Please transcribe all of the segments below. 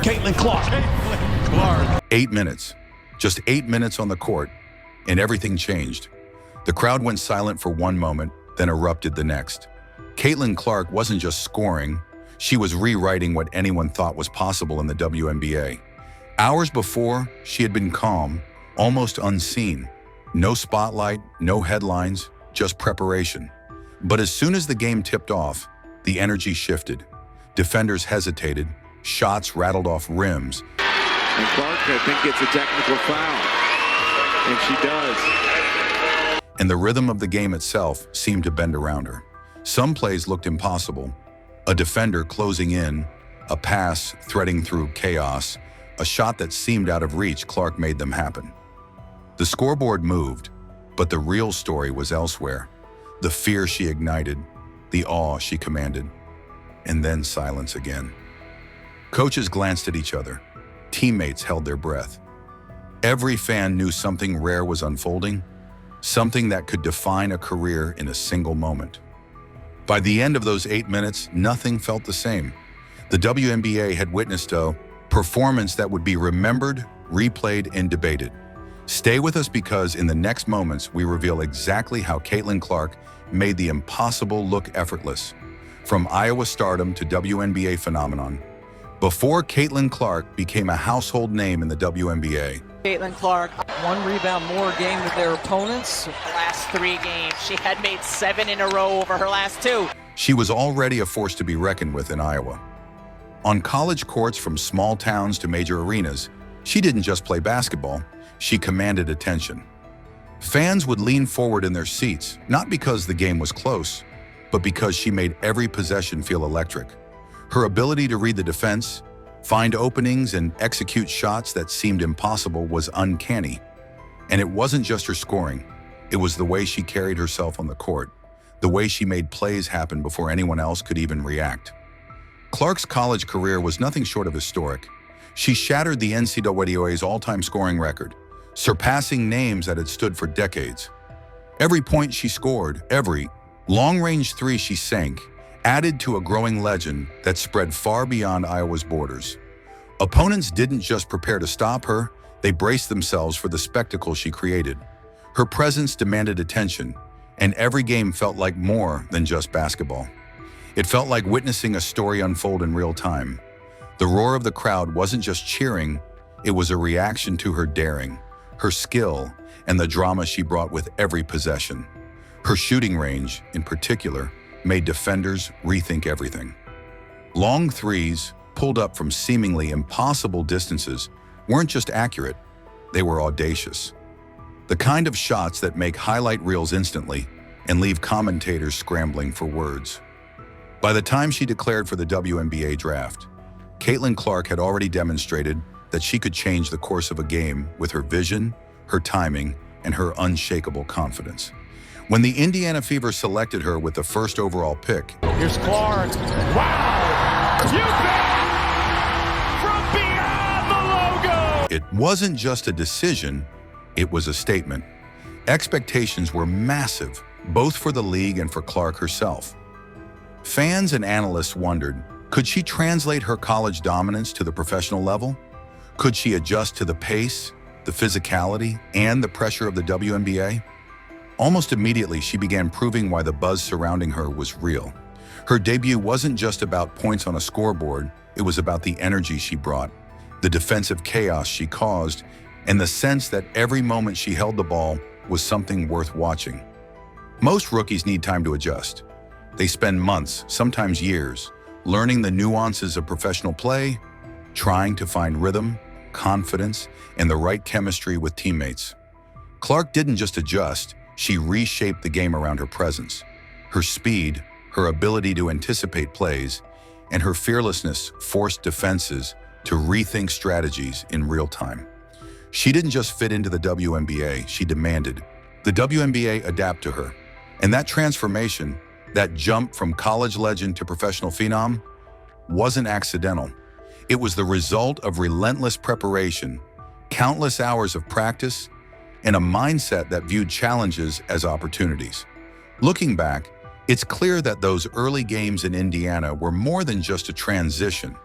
Caitlin Clark. 8 minutes. Just 8 minutes on the court, and everything changed. The crowd went silent for one moment, then erupted the next. Caitlin Clark wasn't just scoring, she was rewriting what anyone thought was possible in the WNBA. Hours before, she had been calm, almost unseen. No spotlight, no headlines, just preparation. But as soon as the game tipped off, the energy shifted. Defenders hesitated, shots rattled off rims. And Clark, I think, gets a technical foul. And she does. And the rhythm of the game itself seemed to bend around her. Some plays looked impossible. A defender closing in, a pass threading through chaos, a shot that seemed out of reach. Clark made them happen. The scoreboard moved, but the real story was elsewhere. The fear she ignited, the awe she commanded, and then silence again. Coaches glanced at each other. Teammates held their breath. Every fan knew something rare was unfolding, something that could define a career in a single moment. By the end of those 8 minutes, nothing felt the same. The WNBA had witnessed a performance that would be remembered, replayed, and debated. Stay with us because in the next moments, we reveal exactly how Caitlin Clark made the impossible look effortless. From Iowa stardom to WNBA phenomenon. Before Caitlin Clark became a household name in the WNBA. Caitlin Clark, 1 rebound more game with their opponents. The last 3 games, she had made 7 in a row over her last 2. She was already a force to be reckoned with in Iowa. On college courts from small towns to major arenas, she didn't just play basketball, she commanded attention. Fans would lean forward in their seats, not because the game was close, but because she made every possession feel electric. Her ability to read the defense, find openings, and execute shots that seemed impossible was uncanny. And it wasn't just her scoring, it was the way she carried herself on the court, the way she made plays happen before anyone else could even react. Clark's college career was nothing short of historic. She shattered the NCAA's all-time scoring record, surpassing names that had stood for decades. Every point she scored, every long-range 3 she sank, added to a growing legend that spread far beyond Iowa's borders. Opponents didn't just prepare to stop her, they braced themselves for the spectacle she created. Her presence demanded attention, and every game felt like more than just basketball. It felt like witnessing a story unfold in real time. The roar of the crowd wasn't just cheering, it was a reaction to her daring, her skill, and the drama she brought with every possession. Her shooting range, in particular, made defenders rethink everything. Long threes, pulled up from seemingly impossible distances, weren't just accurate, they were audacious. The kind of shots that make highlight reels instantly and leave commentators scrambling for words. By the time she declared for the WNBA draft, Caitlin Clark had already demonstrated that she could change the course of a game with her vision, her timing, and her unshakable confidence. When the Indiana Fever selected her with the first overall pick, Here's Clark. Wow! You bet! From beyond the logo! it wasn't just a decision, it was a statement. Expectations were massive, both for the league and for Clark herself. Fans and analysts wondered, could she translate her college dominance to the professional level? Could she adjust to the pace, the physicality, and the pressure of the WNBA? Almost immediately, she began proving why the buzz surrounding her was real. Her debut wasn't just about points on a scoreboard, it was about the energy she brought, the defensive chaos she caused, and the sense that every moment she held the ball was something worth watching. Most rookies need time to adjust. They spend months, sometimes years, learning the nuances of professional play, trying to find rhythm, confidence, and the right chemistry with teammates. Clark didn't just adjust, she reshaped the game around her presence. Her speed, her ability to anticipate plays, and her fearlessness forced defenses to rethink strategies in real time. She didn't just fit into the WNBA, she demanded. The WNBA adapt to her. And that transformation, that jump from college legend to professional phenom, wasn't accidental. It was the result of relentless preparation, countless hours of practice, and a mindset that viewed challenges as opportunities. Looking back, It's clear that those early games in Indiana were more than just a transition.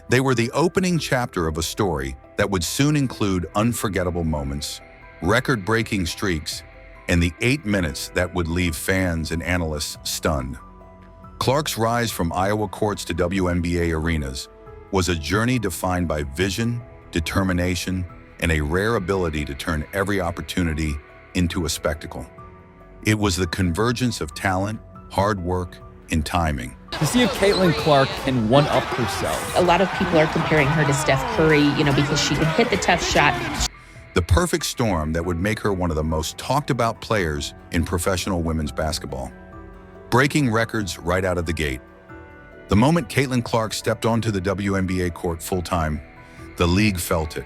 They were the opening chapter of a story that would soon include unforgettable moments, record-breaking streaks, and the 8 minutes that would leave fans and analysts stunned. Clark's rise from Iowa courts to WNBA arenas was a journey defined by vision, determination, and a rare ability to turn every opportunity into a spectacle. It was the convergence of talent, hard work, and timing. To see if Caitlin Clark can one-up herself. A lot of people are comparing her to Steph Curry, because she can hit the tough shot. The perfect storm that would make her one of the most talked about players in professional women's basketball. Breaking records right out of the gate. The moment Caitlin Clark stepped onto the WNBA court full-time, the league felt it.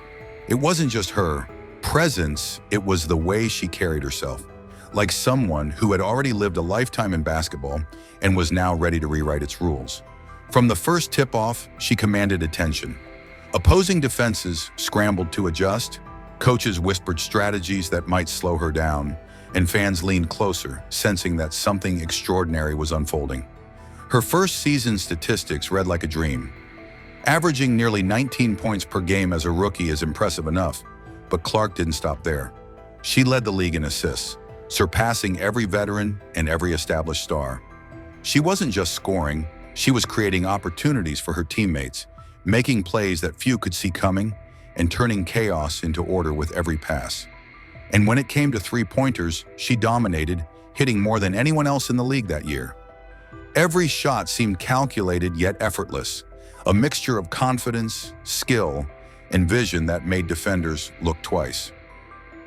It wasn't just her presence, it was the way she carried herself. Like someone who had already lived a lifetime in basketball and was now ready to rewrite its rules. From the first tip-off, she commanded attention. Opposing defenses scrambled to adjust, coaches whispered strategies that might slow her down, and fans leaned closer, sensing that something extraordinary was unfolding. Her first season statistics read like a dream. Averaging nearly 19 points per game as a rookie is impressive enough, but Clark didn't stop there. She led the league in assists, surpassing every veteran and every established star. She wasn't just scoring, she was creating opportunities for her teammates, making plays that few could see coming, and turning chaos into order with every pass. And when it came to three-pointers, she dominated, hitting more than anyone else in the league that year. Every shot seemed calculated yet effortless, a mixture of confidence, skill, and vision that made defenders look twice.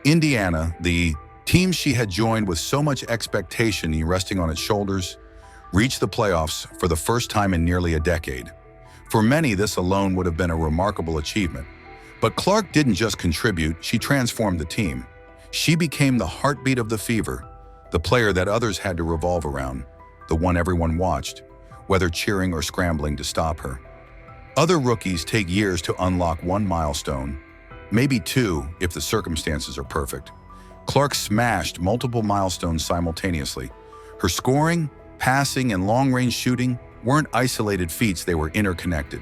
Indiana, the team she had joined with so much expectation resting on its shoulders, reached the playoffs for the first time in nearly a decade. For many, this alone would have been a remarkable achievement. But Clark didn't just contribute, she transformed the team. She became the heartbeat of the Fever, the player that others had to revolve around, the one everyone watched, whether cheering or scrambling to stop her. Other rookies take years to unlock one milestone, maybe two if the circumstances are perfect. Clark smashed multiple milestones simultaneously. Her scoring, passing, and long-range shooting weren't isolated feats, they were interconnected.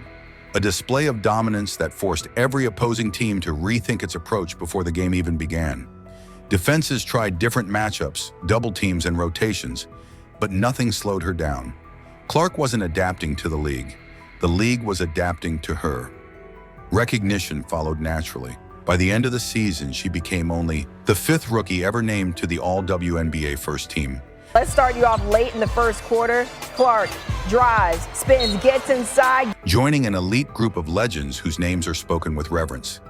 A display of dominance that forced every opposing team to rethink its approach before the game even began. Defenses tried different matchups, double teams, and rotations, but nothing slowed her down. Clark wasn't adapting to the league was adapting to her. Recognition followed naturally. By the end of the season, she became only the 5th rookie ever named to the All-WNBA first team. Let's start you off late in the first quarter. Clark drives, spins, gets inside. Joining an elite group of legends whose names are spoken with reverence.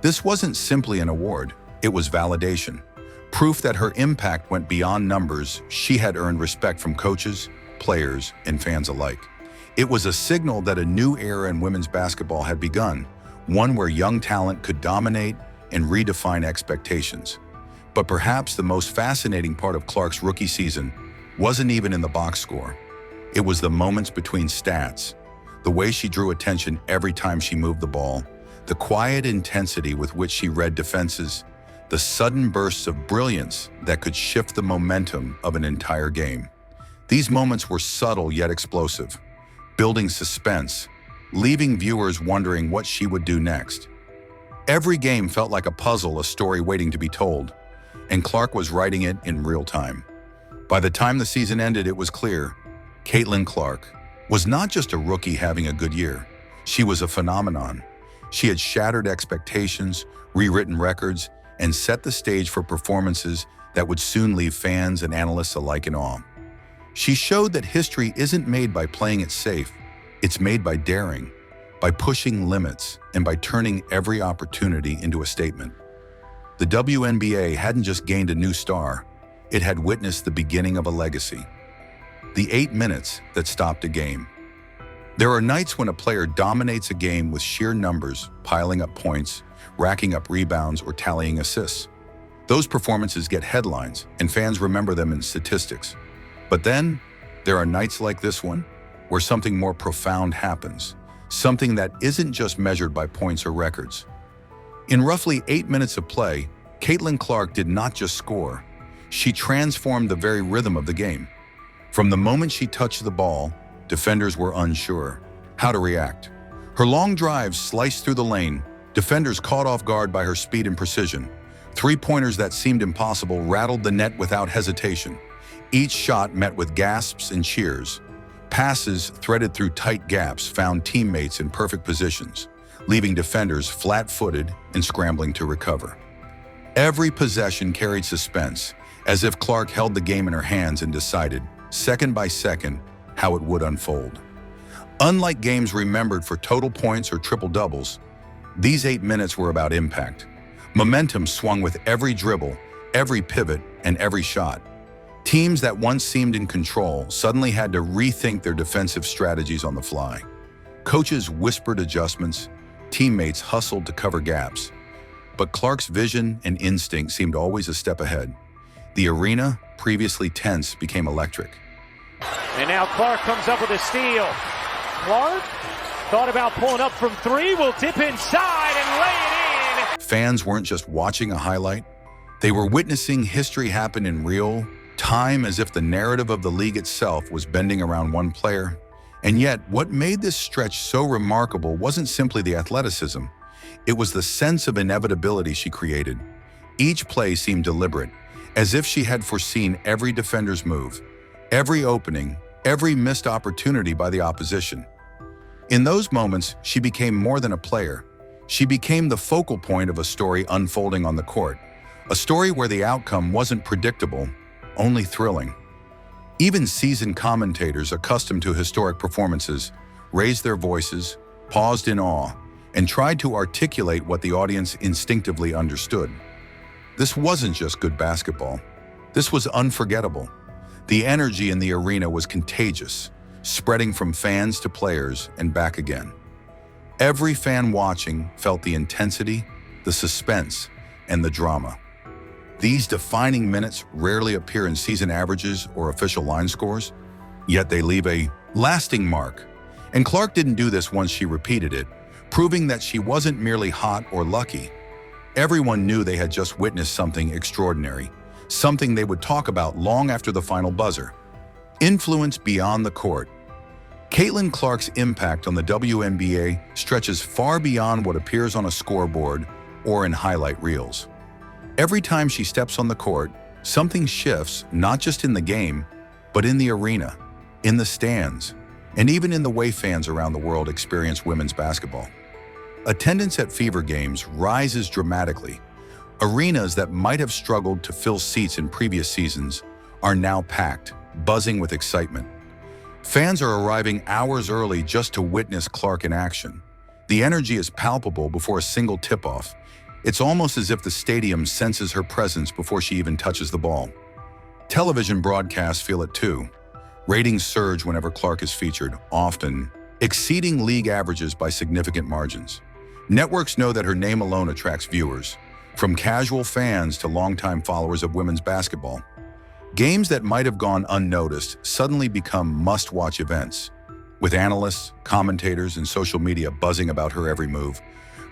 This wasn't simply an award, it was validation. Proof that her impact went beyond numbers. She had earned respect from coaches, players, and fans alike. It was a signal that a new era in women's basketball had begun, one where young talent could dominate and redefine expectations. But perhaps the most fascinating part of Clark's rookie season wasn't even in the box score. It was the moments between stats, the way she drew attention every time she moved the ball, the quiet intensity with which she read defenses, the sudden bursts of brilliance that could shift the momentum of an entire game. These moments were subtle yet explosive, building suspense, leaving viewers wondering what she would do next. Every game felt like a puzzle, a story waiting to be told, and Clark was writing it in real time. By the time the season ended, it was clear Caitlin Clark was not just a rookie having a good year. She was a phenomenon. She had shattered expectations, rewritten records, and set the stage for performances that would soon leave fans and analysts alike in awe. She showed that history isn't made by playing it safe, it's made by daring, by pushing limits, and by turning every opportunity into a statement. The WNBA hadn't just gained a new star, it had witnessed the beginning of a legacy. The 8 minutes that stopped a game. There are nights when a player dominates a game with sheer numbers, piling up points, racking up rebounds, or tallying assists. Those performances get headlines, and fans remember them in statistics. But then, there are nights like this one, where something more profound happens, something that isn't just measured by points or records. In roughly 8 minutes of play, Caitlin Clark did not just score, she transformed the very rhythm of the game. From the moment she touched the ball, defenders were unsure how to react. Her long drives sliced through the lane, defenders caught off guard by her speed and precision. Three-pointers that seemed impossible rattled the net without hesitation. Each shot met with gasps and cheers. Passes threaded through tight gaps found teammates in perfect positions, leaving defenders flat-footed and scrambling to recover. Every possession carried suspense, as if Clark held the game in her hands and decided, second by second, how it would unfold. Unlike games remembered for total points or triple-doubles, these 8 minutes were about impact. Momentum swung with every dribble, every pivot, and every shot. Teams that once seemed in control suddenly had to rethink their defensive strategies on the fly. Coaches whispered adjustments, teammates hustled to cover gaps. But Clark's vision and instinct seemed always a step ahead. The arena, previously tense, became electric. And now Clark comes up with a steal. Clark thought about pulling up from three, will dip inside and lay it in. Fans weren't just watching a highlight. They were witnessing history happen in real time, as if the narrative of the league itself was bending around one player. And yet, what made this stretch so remarkable wasn't simply the athleticism. It was the sense of inevitability she created. Each play seemed deliberate, as if she had foreseen every defender's move, every opening, every missed opportunity by the opposition. In those moments, she became more than a player. She became the focal point of a story unfolding on the court, a story where the outcome wasn't predictable, only thrilling. Even seasoned commentators accustomed to historic performances raised their voices, paused in awe, and tried to articulate what the audience instinctively understood. This wasn't just good basketball. This was unforgettable. The energy in the arena was contagious, spreading from fans to players and back again. Every fan watching felt the intensity, the suspense, and the drama. These defining minutes rarely appear in season averages or official line scores, yet they leave a lasting mark. And Clark didn't do this once she repeated it, proving that she wasn't merely hot or lucky. Everyone knew they had just witnessed something extraordinary, something they would talk about long after the final buzzer. Influence beyond the court. Caitlin Clark's impact on the WNBA stretches far beyond what appears on a scoreboard or in highlight reels. Every time she steps on the court, something shifts, not just in the game, but in the arena, in the stands, and even in the way fans around the world experience women's basketball. Attendance at Fever games rises dramatically. Arenas that might have struggled to fill seats in previous seasons are now packed, buzzing with excitement. Fans are arriving hours early just to witness Clark in action. The energy is palpable before a single tip-off. It's almost as if the stadium senses her presence before she even touches the ball. Television broadcasts feel it too. Ratings surge whenever Clark is featured, often exceeding league averages by significant margins. Networks know that her name alone attracts viewers, from casual fans to longtime followers of women's basketball. Games that might have gone unnoticed suddenly become must-watch events, with analysts, commentators, and social media buzzing about her every move.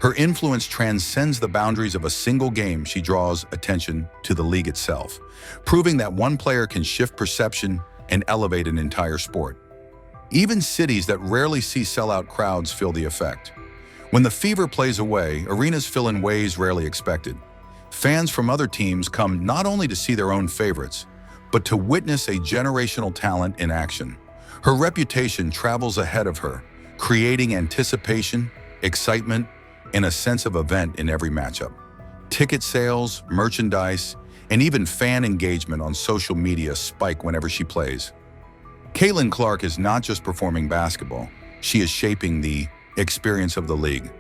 Her influence transcends the boundaries of a single game. She draws attention to the league itself, proving that one player can shift perception and elevate an entire sport. Even cities that rarely see sellout crowds feel the effect. When the Fever plays away, arenas fill in ways rarely expected. Fans from other teams come not only to see their own favorites, but to witness a generational talent in action. Her reputation travels ahead of her, creating anticipation, excitement, and a sense of event in every matchup. Ticket sales, merchandise, and even fan engagement on social media spike whenever she plays. Caitlin Clark is not just performing basketball, she is shaping the experience of the league.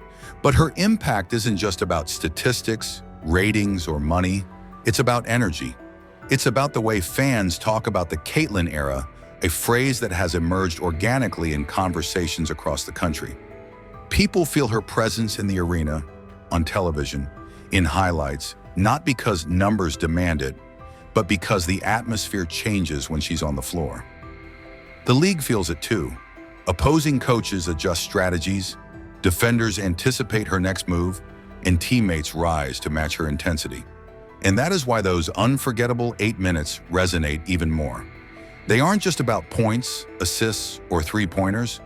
But her impact isn't just about statistics, ratings, or money. It's about energy. It's about the way fans talk about the Caitlin era, a phrase that has emerged organically in conversations across the country. People feel her presence in the arena, on television, in highlights, not because numbers demand it, but because the atmosphere changes when she's on the floor. The league feels it too. Opposing coaches adjust strategies, defenders anticipate her next move, and teammates rise to match her intensity. And that is why those unforgettable 8 minutes resonate even more. They aren't just about points, assists, or three-pointers.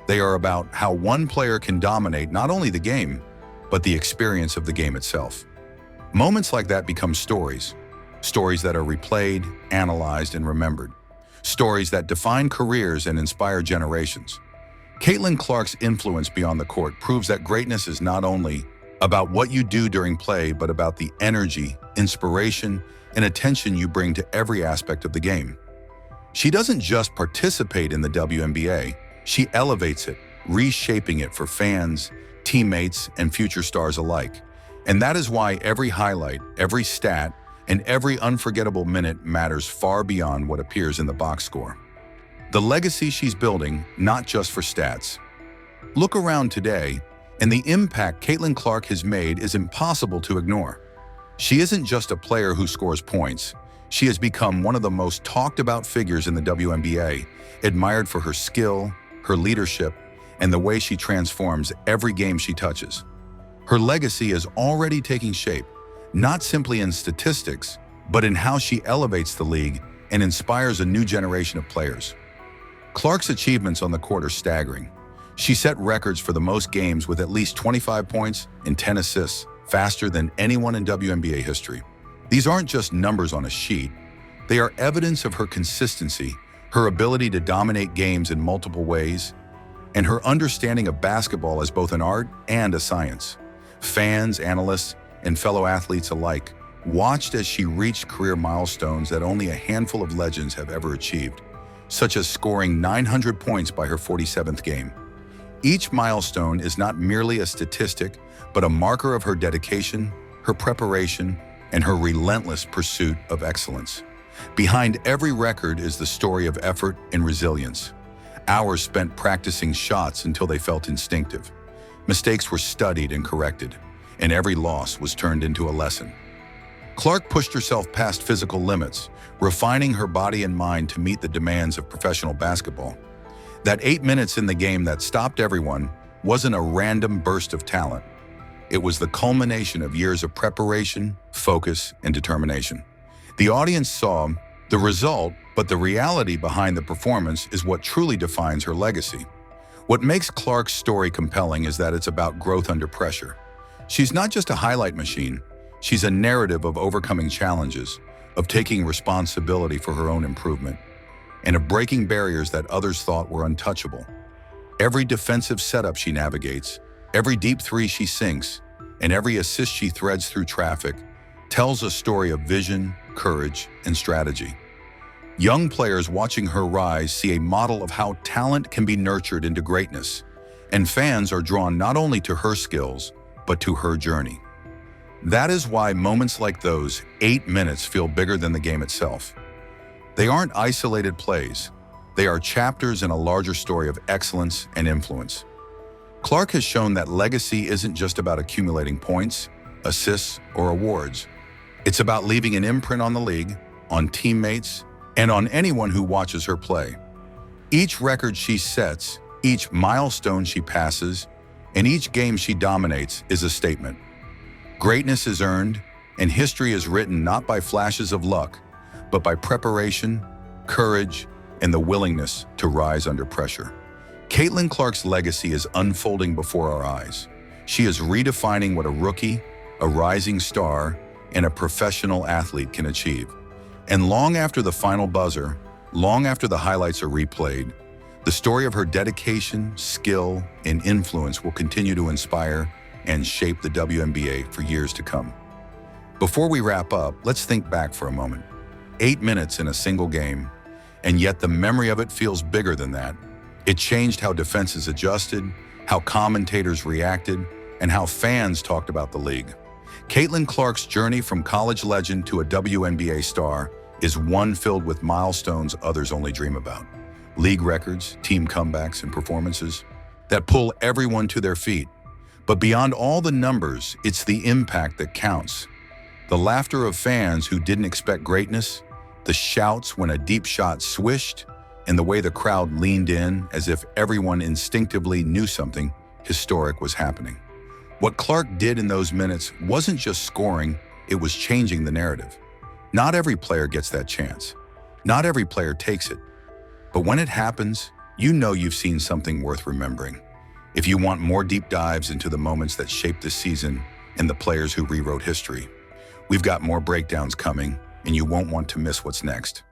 They are about how one player can dominate not only the game, but the experience of the game itself. Moments like that become stories. Stories that are replayed, analyzed, and remembered. Stories that define careers and inspire generations. Caitlin Clark's influence beyond the court proves that greatness is not only about what you do during play, but about the energy, inspiration, and attention you bring to every aspect of the game. She doesn't just participate in the WNBA, she elevates it, reshaping it for fans, teammates, and future stars alike. And that is why every highlight, every stat, and every unforgettable minute matters far beyond what appears in the box score. The legacy she's building, not just for stats. Look around today, and the impact Caitlin Clark has made is impossible to ignore. She isn't just a player who scores points. She has become one of the most talked about figures in the WNBA, admired for her skill, her leadership, and the way she transforms every game she touches. Her legacy is already taking shape, not simply in statistics, but in how she elevates the league and inspires a new generation of players. Clark's achievements on the court are staggering. She set records for the most games with at least 25 points and 10 assists, faster than anyone in WNBA history. These aren't just numbers on a sheet. They are evidence of her consistency, her ability to dominate games in multiple ways, and her understanding of basketball as both an art and a science. Fans, analysts, and fellow athletes alike watched as she reached career milestones that only a handful of legends have ever achieved, such as scoring 900 points by her 47th game. Each milestone is not merely a statistic, but a marker of her dedication, her preparation, and her relentless pursuit of excellence. Behind every record is the story of effort and resilience. Hours spent practicing shots until they felt instinctive. Mistakes were studied and corrected, and every loss was turned into a lesson. Clark pushed herself past physical limits, refining her body and mind to meet the demands of professional basketball. That 8 minutes in the game that stopped everyone wasn't a random burst of talent. It was the culmination of years of preparation, focus, and determination. The audience saw the result, but the reality behind the performance is what truly defines her legacy. What makes Clark's story compelling is that it's about growth under pressure. She's not just a highlight machine. She's a narrative of overcoming challenges, of taking responsibility for her own improvement, and of breaking barriers that others thought were untouchable. Every defensive setup she navigates, every deep three she sinks, and every assist she threads through traffic tells a story of vision, courage, and strategy. Young players watching her rise see a model of how talent can be nurtured into greatness, and fans are drawn not only to her skills, but to her journey. That is why moments like those 8 minutes feel bigger than the game itself. They aren't isolated plays. They are chapters in a larger story of excellence and influence. Clark has shown that legacy isn't just about accumulating points, assists, or awards. It's about leaving an imprint on the league, on teammates, and on anyone who watches her play. Each record she sets, each milestone she passes, and each game she dominates is a statement. Greatness is earned, and history is written not by flashes of luck, but by preparation, courage, and the willingness to rise under pressure. Caitlin Clark's legacy is unfolding before our eyes. She is redefining what a rookie, a rising star, and a professional athlete can achieve. And long after the final buzzer, long after the highlights are replayed, the story of her dedication, skill, and influence will continue to inspire and shape the WNBA for years to come. Before we wrap up, let's think back for a moment. 8 minutes in a single game, and yet the memory of it feels bigger than that. It changed how defenses adjusted, how commentators reacted, and how fans talked about the league. Caitlin Clark's journey from college legend to a WNBA star is one filled with milestones others only dream about. League records, team comebacks, and performances that pull everyone to their feet. But beyond all the numbers, it's the impact that counts. The laughter of fans who didn't expect greatness, the shouts when a deep shot swished, and the way the crowd leaned in as if everyone instinctively knew something historic was happening. What Clark did in those minutes wasn't just scoring, it was changing the narrative. Not every player gets that chance. Not every player takes it, But when it happens, you know you've seen something worth remembering. If you want more deep dives into the moments that shaped this season and the players who rewrote history, we've got more breakdowns coming, and you won't want to miss what's next.